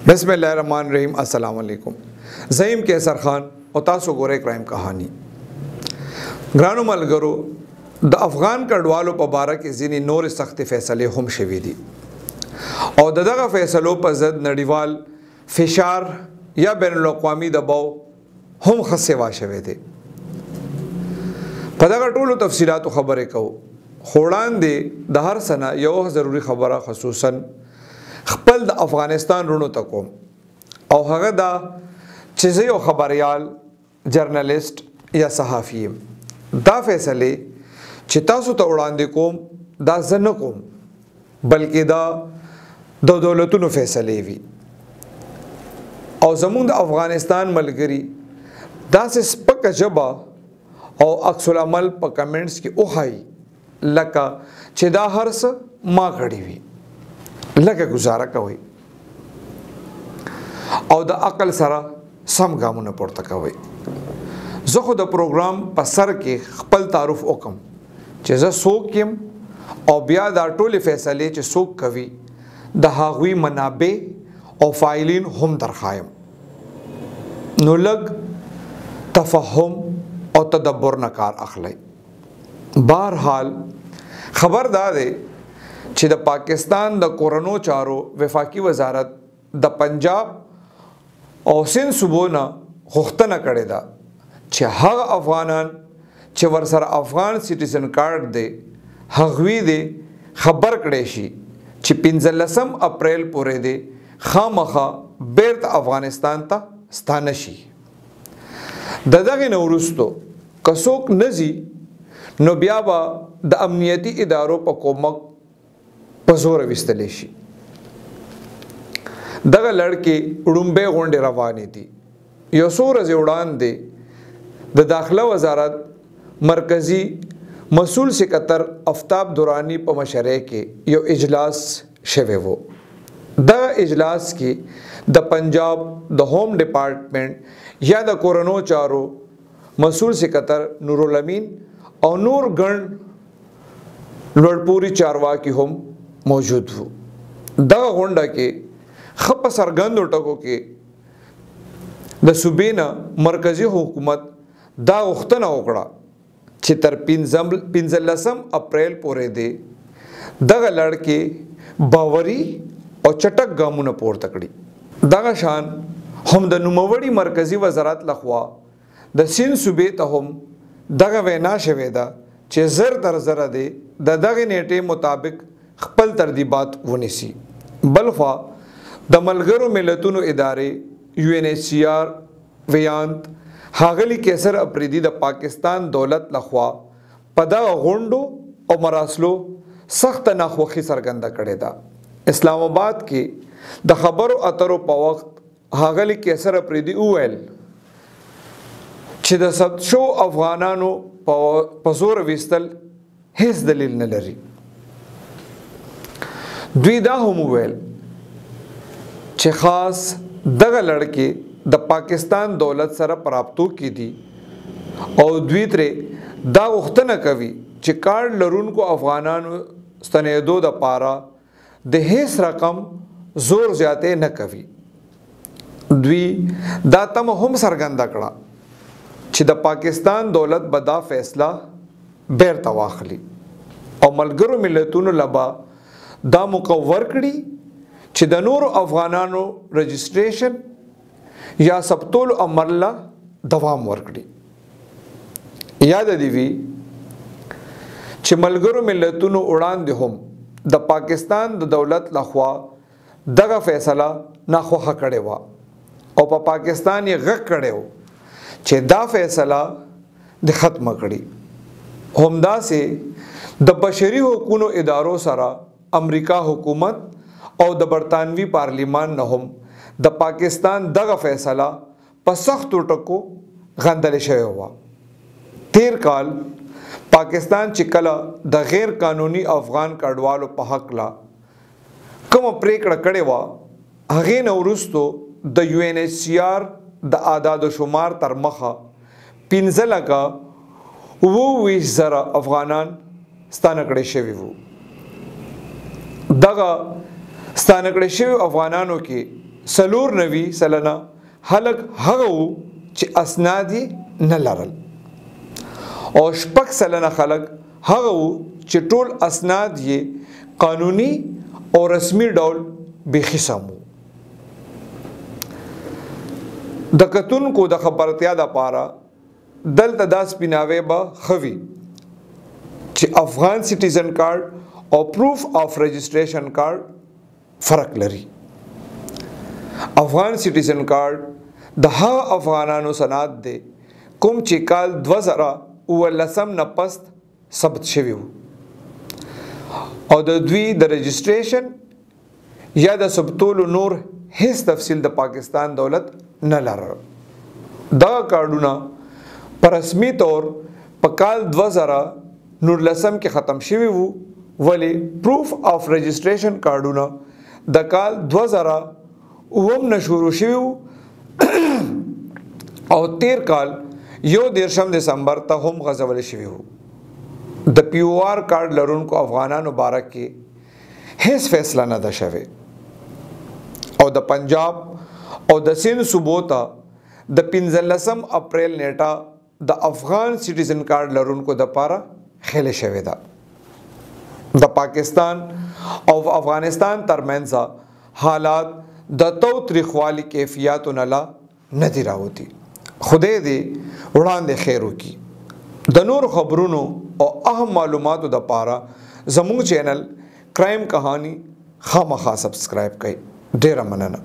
बिस्मिल्लाहिर्रहमानिर्रहीम अस्सलाम वालेकुम। ज़हीम कैसर खान और तासो गोरे क्राइम कहानी ग्रानो मलगरो द अफ़गान कड़वालो पर बारा के ज़िनी नोर सख्त फ़ैसले हम शवी दी और दगा फ़ैसलों पर ज़द नड़ीवाल फ़िशार या बैनुल-अक़वामी दबाव हम खस्से वाशवे थे पदगा टोलो तफसीलात ख़बर कहो खोड़ान दे द हर सना यो ज़रूरी ख़बर खसूसन खपल द अफ़गानिस्तान रुणो तकोम और हगा दा चीज़े और ख़बरियाल जर्नलिस्ट या सहाफ़ी दा फ़ैसले चितासु तो उड़ान कोम दा जन कोम बल्कि दा दो दौलतुन फ़ैसले भी और ज़मून अफ़गानिस्तान मलगरी दा से स्पक जबा और अक्सुल अमल पर कमेंट्स की उहाई लका चिदा हर्स माँ खड़ी हुई लगे गुजारा कवई और द अकल सरा सम गामुन पड़ता कवई जो खुद प्रोग्राम पसर के खपल तारुफ ओकम चेज़ा सोक यम और बिया दा टोले फ़ैसले चे सोक कवि द हागवी मनाबे और फ़ाइलिन हम दरखायम नुलग तफ़हुम और तदब्बर नकार अखलाई बहरहाल खबरदार है छि द पाकिस्तान द कोरनो चारो वफाकी वजारत द पंजाब और सिंध सुबोना खुख्तना करे दा छि हग अफ़गानान छि वरसर अफ़गान सिटीजन कार्ड दे हगवी दे खबर कड़ेशी छि 15 अप्रैल पूरे दे खामखा बेरत अफ़गानिस्तान ता स्थानशी ददगे नवरुस्तो कसोक नजी नोबियाबा द अमनियती इदारों पर कोमक पजोर विस्तलेशी दगा लड़के उड़ुम्बे गोंडे रवानी थी यसोर अज उड़ान दे द दाखिला वजारत मरकज़ी मसूल सिकतर आफ्ताब दुरानी प मशरे के यो इजलास शवे वो द इजलास की द पंजाब द होम डिपार्टमेंट या द कोरनो चारो मसूल सिकतर नूरुल अमीन और नूर गण लड़पूरी चारवा की हम मौजूद हो दगा गोंडा के खप सरगंद उटको के द सुबेना मरकज़ी हुकूमत दा उख्तना ओकड़ा चितर 15 अप्रैल पूरे दे दगा लड़के बावरी और चटक गामुन पोर तकड़ी दगा शान हम द नुमवड़ी मरकज़ी वजारत लखवा द सिंध सूबे तहम दगा वेना शवेदा चे जर दर जरा दे द दगे नेटे मुताबिक खपल तरदीबात वनिसी बल्फा द मलगरो मिलतुन इदारे UNHCR वियांत हागली केसर अप्रीदी द पाकिस्तान दौलत लखवा पदा गोंडो और मरासलो सख्त नाखवखी सरगंदा कड़ेदा इस्लामाबाद के द खबर अतरो पवक्त हागली केसर अप्रीदी उवेल छि द सदशो अफ़गानानो पजोर विस्तल हिस दलील न लरी द्विदा हमवेल छि खास दगा लड़के द पाकिस्तान दौलत सरा प्राप्तों की थी और द्वितरे दा उख्तना कवि छि कार्ड लरून को अफ़गानान स्तनेदो द पारा दहेस रकम जोर जाते न कवि द्वी दातम हम सरगंदा कड़ा छि द पाकिस्तान दौलत बदा फैसला बैर तवाखली और मलगरो मिलतुन लबा दा मुकव्वर कड़ी छि द नूर अफ़गानानो रजिस्ट्रेशन या सबतोल अमरला दवाम वर्कड़ी याद दीवी छि मलगरो मिलतुन उड़ान दे हम द पाकिस्तान द दौलत लखवा दगा फैसला नाख्वा कड़े वा और पाकिस्तान ये गक कड़े हो छि दा फैसला द ख़त्म कड़ी हमदा से द बशरी हुकूनो इदारों सरा अमरीका हुकूमत और द बरतानवी पार्लिमान नहम द पाकिस्तान दगा फैसला पसख्त उटको गंदल शय हुआ 13 काल पाकिस्तान चिकला द गैर कानूनी अफ़गान कड़वालो पहकला कम प्रेकड़ कड़े वा हगे नवरुस्तो द UNHCR द आदाद शुमार तरमखा 15 का वो 20 ज़रा अफ़गानान स्थानकड़े शवी वो दगा स्थानकड़े शवी अफ़गानानों के 94 سلنه خلک هغه وو چې اسناد نه لرل او 6 سلنه خلک هغه وو چې ټول اسناد یې قانوني او رسمي ډول بيخي سمو د کتونکو د خبرتیا د پاره دلته داس پیناوي به خوي چې افغان سټیزن کارت او پروف اف رجسٹریشن کارت فرق لري. افغان سټیزن کارت د هغه افغانانو سند دی کوم چې کال 2019 نه پست ثبت شوی وو او د دوی د رجسٹریشن یا د ثبتولو نور هیڅ تفصیل د پاکستان دولت نه لرل. دا کارډونه پر رسمي تور په کال 2019 کې ختم شوی وو ولی پروف اف رجسٹریشن کارډونه د کال 2009 نه شروع شوی وو او 13 کال 1 دسمبر ته هم غځول شوی وو. د پی او آر کارت لرونکو افغانانو باره کې هیڅ فیصله نه ده شوی او د پنجاب او د سند صوبو ته د 15 اپریل نیټه د افغان سټیزن کارت لرونکو د پاره خېله شوی ده. د پاکستان او افغانستان ترمنځ حالات د توتریخوالي کیفیتو نه دی راوتی. خدای دې وړاندې خیر وکړي. د نور خبرونو او اهم معلوماتو د پاره زموږ چینل کرائم کہانی خامخا سبسکرائب کړئ. ډیره مننه.